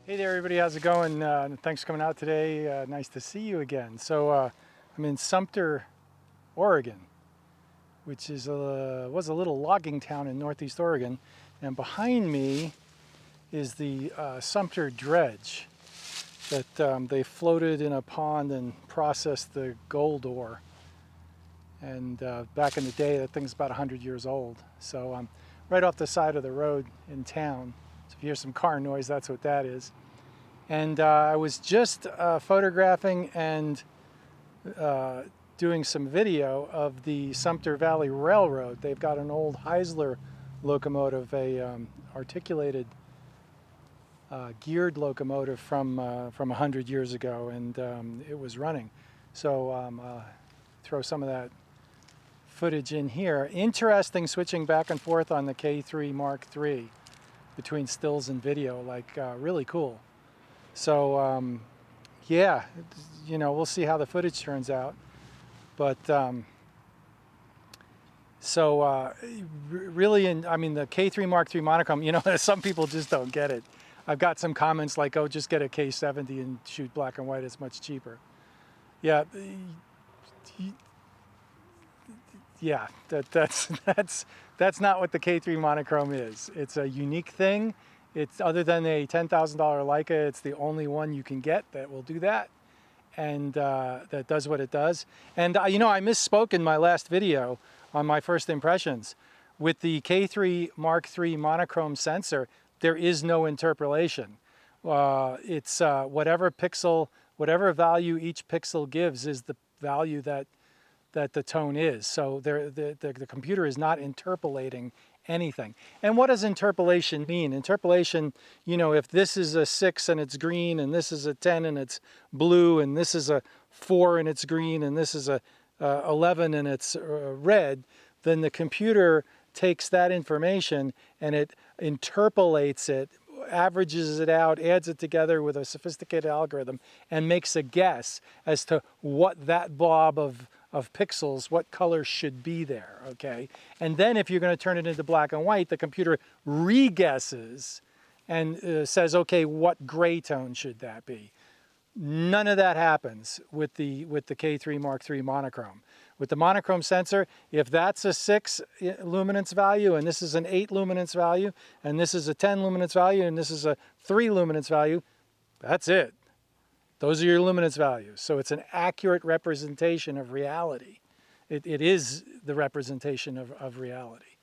Hey there everybody, how's it going? Thanks for coming out today. Nice to see you again. So I'm in Sumter, Oregon, which is was a little logging town in northeast Oregon. And behind me is the Sumter dredge that they floated in a pond and processed the gold ore. And back in the day, that thing's about 100 years old. So I'm right off the side of the road in town. So if you hear some car noise, that's what that is. And I was just photographing and doing some video of the Sumter Valley Railroad. They've got an old Heisler locomotive, a articulated geared locomotive from 100 years ago, and it was running. So throw some of that footage in here. Interesting switching back and forth on the K3 Mark III between stills and video, like really cool. So yeah, you know, we'll see how the footage turns out. But really, I mean, the K3 Mark III monochrome, you know, some people just don't get it. I've got some comments like, oh, just get a K70 and shoot black and white, it's much cheaper. Yeah, yeah, that's not what the K3 monochrome is. It's a unique thing. It's, other than a $10,000 Leica, it's the only one you can get that will do that, and that does what it does. And you know, I misspoke in my last video on my first impressions. With the K3 Mark III monochrome sensor, there is no interpolation. It's whatever pixel, whatever value each pixel gives is the value that the tone is. So the computer is not interpolating anything. And what does interpolation mean? Interpolation, you know, if this is a 6 and it's green, and this is a 10 and it's blue, and this is a 4 and it's green, and this is a 11 and it's red, then the computer takes that information and it interpolates it, averages it out, adds it together with a sophisticated algorithm, and makes a guess as to what that blob of pixels, what color should be there, okay? And then if you're going to turn it into black and white, the computer re-guesses and says, okay, what gray tone should that be? None of that happens with the K3 Mark III monochrome. With the monochrome sensor, if that's a 6 luminance value, and this is an 8 luminance value, and this is a 10 luminance value, and this is a 3 luminance value, that's it. Those are your luminance values. So it's an accurate representation of reality. It is the representation of reality.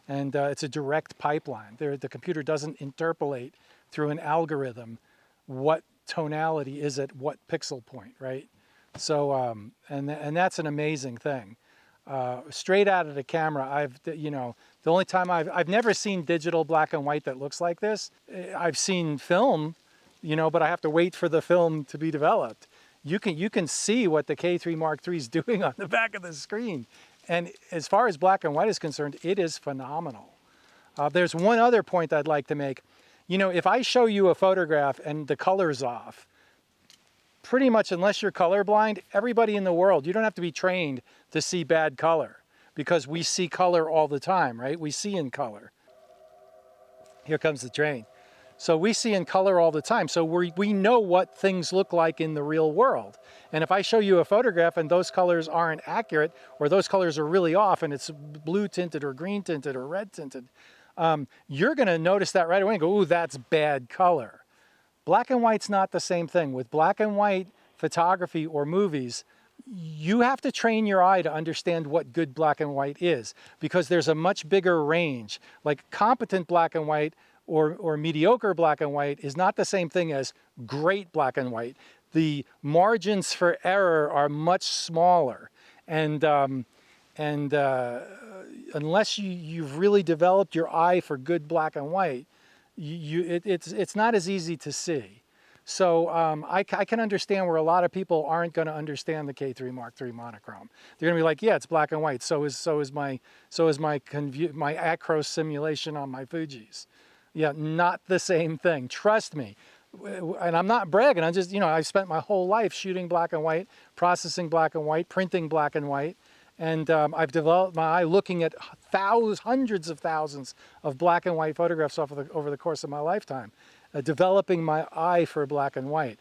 And it's a direct pipeline. The computer doesn't interpolate through an algorithm what tonality is at what pixel point, right? So, and that's an amazing thing. Straight out of the camera, you know, the only time I've never seen digital black and white that looks like this. I've seen film, you know, but I have to wait for the film to be developed. You can see what the K3 Mark III is doing on the back of the screen. And as far as black and white is concerned, it is phenomenal. There's one other point I'd like to make. You know, if I show you a photograph and the color's off, pretty much unless you're colorblind, everybody in the world, you don't have to be trained to see bad color, because we see color all the time, right? We see in color. Here comes the train. So we see in color all the time. So we know what things look like in the real world. And if I show you a photograph and those colors aren't accurate, or those colors are really off and it's blue tinted or green tinted or red tinted, you're going to notice that right away and go, ooh, that's bad color. Black and white's not the same thing. With black and white photography or movies, you have to train your eye to understand what good black and white is, because there's a much bigger range. Like competent black and white or mediocre black and white is not the same thing as great black and white. The margins for error are much smaller, and unless you've really developed your eye for good black and white, it's not as easy to see. So I can understand where a lot of people aren't going to understand the K3 Mark III monochrome. They're going to be like, yeah, it's black and white. So is my Acros simulation on my Fujis. Yeah, not the same thing. Trust me. And I'm not bragging. I'm just, you know, I've spent my whole life shooting black and white, processing black and white, printing black and white, And I've developed my eye looking at hundreds of thousands of black and white photographs over the course of my lifetime, developing my eye for black and white.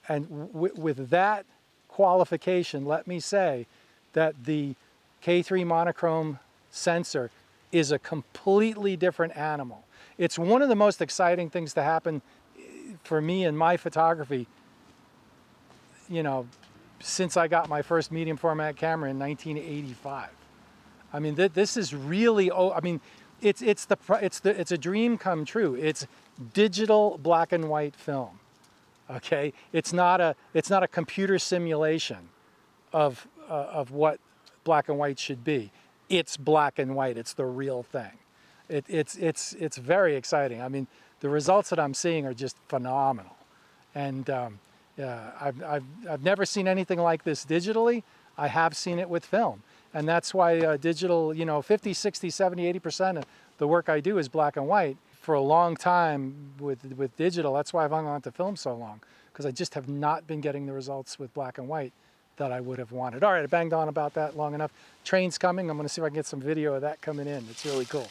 And with that qualification, let me say that the K3 monochrome sensor is a completely different animal. It's one of the most exciting things to happen for me in my photography, you know, since I got my first medium format camera in 1985. I mean, this is really, I mean, it's a dream come true. It's digital black and white film. Okay, it's not a computer simulation of what black and white should be. It's black and white. It's the real thing. It's very exciting. I mean, the results that I'm seeing are just phenomenal, and I've never seen anything like this digitally. I have seen it with film, and that's why digital, you know, 50, 60, 70, 80% of the work I do is black and white. For a long time with digital, that's why I've hung on to film so long, because I just have not been getting the results with black and white that I would have wanted. All right, I banged on about that long enough. Train's coming. I'm going to see if I can get some video of that coming in. It's really cool.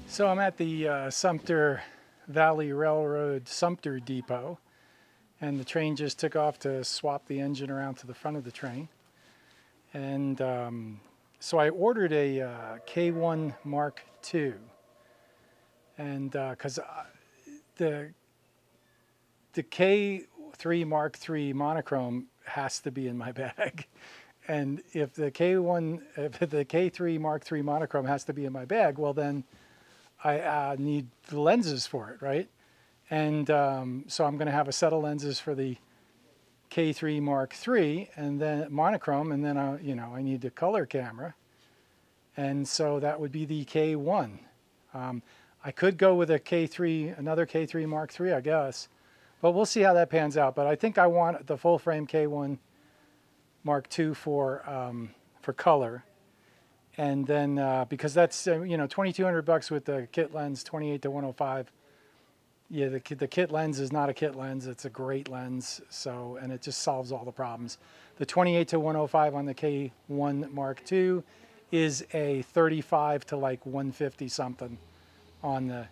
So I'm at the Sumter Valley Railroad Sumter Depot, and the train just took off to swap the engine around to the front of the train. And so I ordered a K1 Mark II, and because the K3 Mark III monochrome has to be in my bag. And if the K3 Mark III monochrome has to be in my bag, well then I need the lenses for it, right? And so I'm going to have a set of lenses for the K3 Mark III and then monochrome, and then I need a color camera, and so that would be the K1. I could go with another K3 Mark III, I guess, but we'll see how that pans out. But I think I want the full frame K1 Mark II for color. And then because that's you know, $2,200 with the kit lens, 28 to 105. Yeah, the kit lens is not a kit lens; it's a great lens. So, and it just solves all the problems. The 28 to 105 on the K1 Mark II is a 35 to like 150 something on the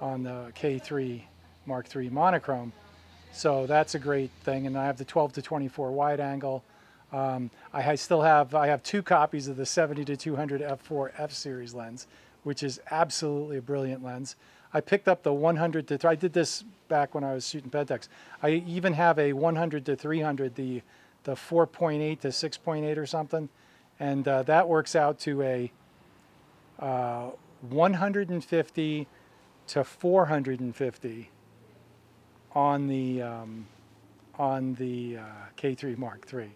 K3 Mark III monochrome. So that's a great thing. And I have the 12 to 24 wide angle. I have 2 copies of the 70 to 200 f4 F series lens, which is absolutely a brilliant lens. I picked up the 100 to, I did this back when I was shooting Pentax. I even have a 100 to 300, the 4.8 to 6.8 or something. And that works out to a 150 to 450 on the K3 Mark III.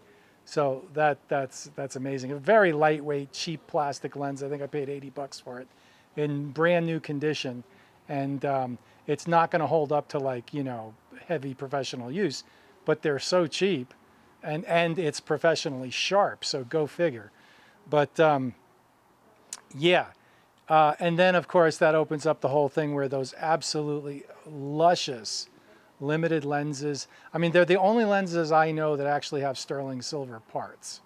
So that's amazing. A very lightweight, cheap plastic lens. I think I paid $80 for it in brand new condition. And it's not going to hold up to, like, you know, heavy professional use, but they're so cheap, and it's professionally sharp. So go figure. But yeah, and then of course that opens up the whole thing where those absolutely luscious limited lenses. I mean, they're the only lenses I know that actually have sterling silver parts.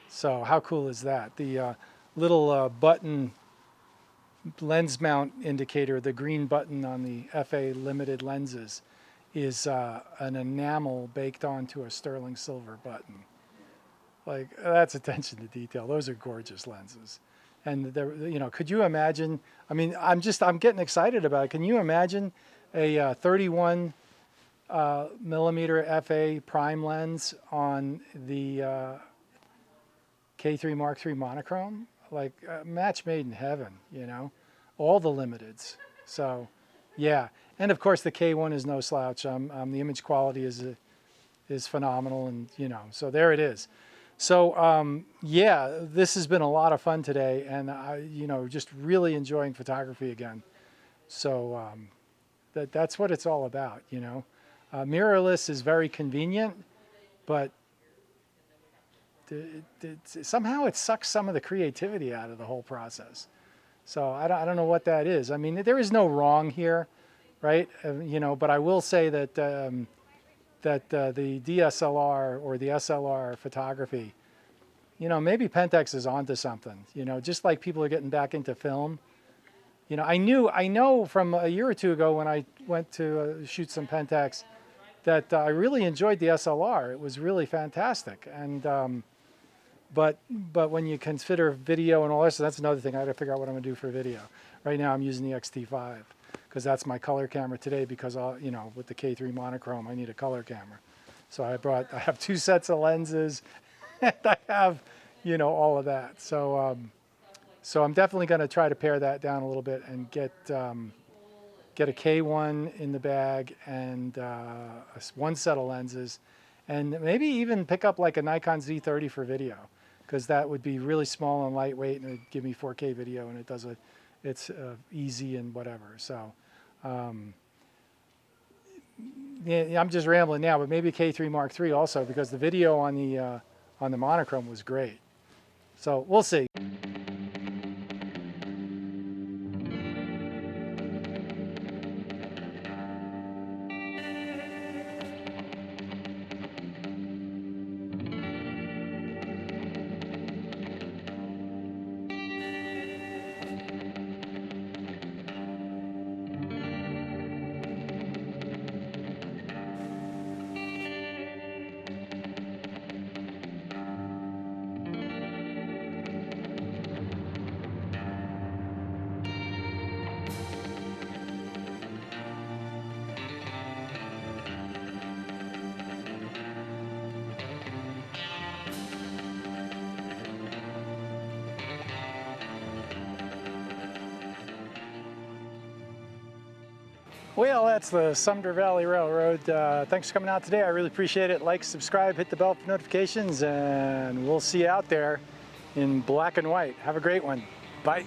So how cool is that? The little button lens mount indicator, the green button on the FA limited lenses, is an enamel baked onto a sterling silver button. Like, that's attention to detail. Those are gorgeous lenses. And they're, you know, could you imagine? I mean, I'm getting excited about it. Can you imagine a 31 millimeter FA prime lens on the K3 Mark III monochrome? Like a match made in heaven, you know, all the limiteds. So yeah, and of course the K1 is no slouch. The image quality is phenomenal, and you know, so there it is. So yeah, this has been a lot of fun today, and you know, just really enjoying photography again. So that's what it's all about, you know. Mirrorless is very convenient, but somehow it sucks some of the creativity out of the whole process. So I don't know what that is. I mean, there is no wrong here, right? You know, but I will say that the DSLR or the SLR photography, you know, maybe Pentax is onto something. You know, just like people are getting back into film. You know, I know from a year or two ago when I went to shoot some Pentax that I really enjoyed the SLR. It was really fantastic, and but when you consider video and all this, that's another thing. I got to figure out what I'm going to do for video. Right now I'm using the X-T5 because that's my color camera today, because you know, with the K3 monochrome I need a color camera. So I have 2 sets of lenses and I have, you know, all of that. So so I'm definitely going to try to pare that down a little bit and get a K1 in the bag and one set of lenses, and maybe even pick up like a Nikon Z30 for video, because that would be really small and lightweight, and it'd give me 4K video, and it's easy and whatever. So yeah, I'm just rambling now, but maybe K3 Mark III also, because the video on the monochrome was great. So we'll see. Well, that's the Sumter Valley Railroad. Thanks for coming out today. I really appreciate it. Like, subscribe, hit the bell for notifications, and we'll see you out there in black and white. Have a great one. Bye.